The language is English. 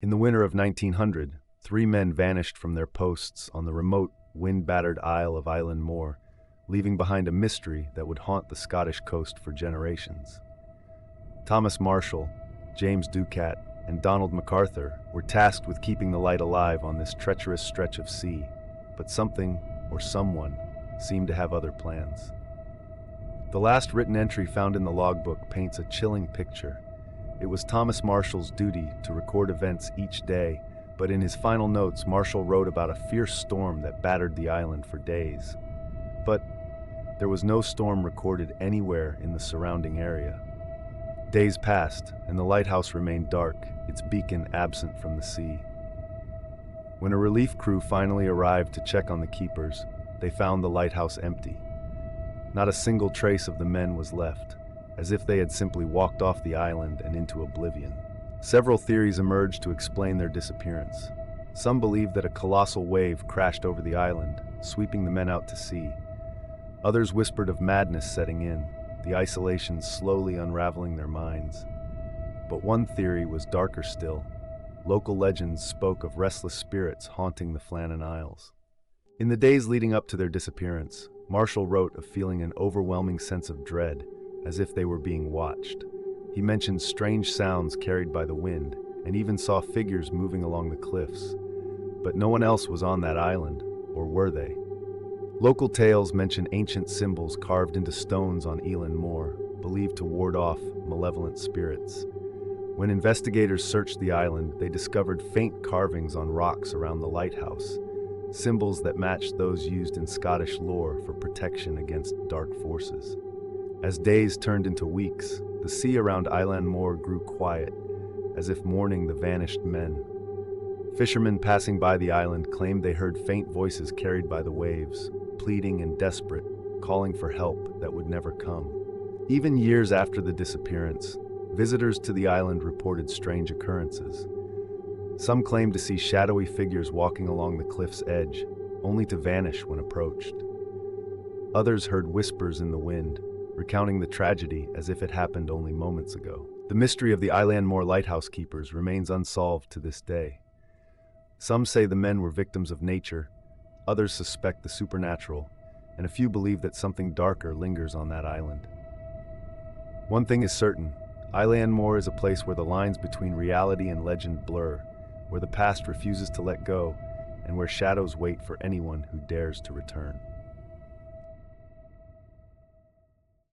In the winter of 1900, 3 men vanished from their posts on the remote, wind-battered Isle of Island Moor, leaving behind a mystery that would haunt the Scottish coast for generations. Thomas Marshall, James Ducat, and Donald MacArthur were tasked with keeping the light alive on this treacherous stretch of sea, but something, or someone, seemed to have other plans. The last written entry found in the logbook paints a chilling picture. It was Thomas Marshall's duty to record events each day, but in his final notes, Marshall wrote about a fierce storm that battered the island for days. But there was no storm recorded anywhere in the surrounding area. Days passed, and the lighthouse remained dark, its beacon absent from the sea. When a relief crew finally arrived to check on the keepers, they found the lighthouse empty. Not a single trace of the men was left, as if they had simply walked off the island and into oblivion. Several theories emerged to explain their disappearance. Some believed that a colossal wave crashed over the island, sweeping the men out to sea. Others whispered of madness setting in, the isolation slowly unraveling their minds. But one theory was darker still. Local legends spoke of restless spirits haunting the Flannan Isles. In the days leading up to their disappearance, Marshall wrote of feeling an overwhelming sense of dread, as if they were being watched. He mentioned strange sounds carried by the wind, and even saw figures moving along the cliffs. But no one else was on that island, or were they? Local tales mention ancient symbols carved into stones on Island Moor, believed to ward off malevolent spirits. When investigators searched the island, they discovered faint carvings on rocks around the lighthouse, symbols that matched those used in Scottish lore for protection against dark forces. As days turned into weeks, the sea around Island Moor grew quiet, as if mourning the vanished men. Fishermen passing by the island claimed they heard faint voices carried by the waves, pleading and desperate, calling for help that would never come. Even years after the disappearance, visitors to the island reported strange occurrences. Some claimed to see shadowy figures walking along the cliff's edge, only to vanish when approached. Others heard whispers in the wind, recounting the tragedy as if it happened only moments ago. The mystery of the Island Moor lighthouse keepers remains unsolved to this day. Some say the men were victims of nature, others suspect the supernatural, and a few believe that something darker lingers on that island. One thing is certain, Island Moor is a place where the lines between reality and legend blur, where the past refuses to let go, and where shadows wait for anyone who dares to return.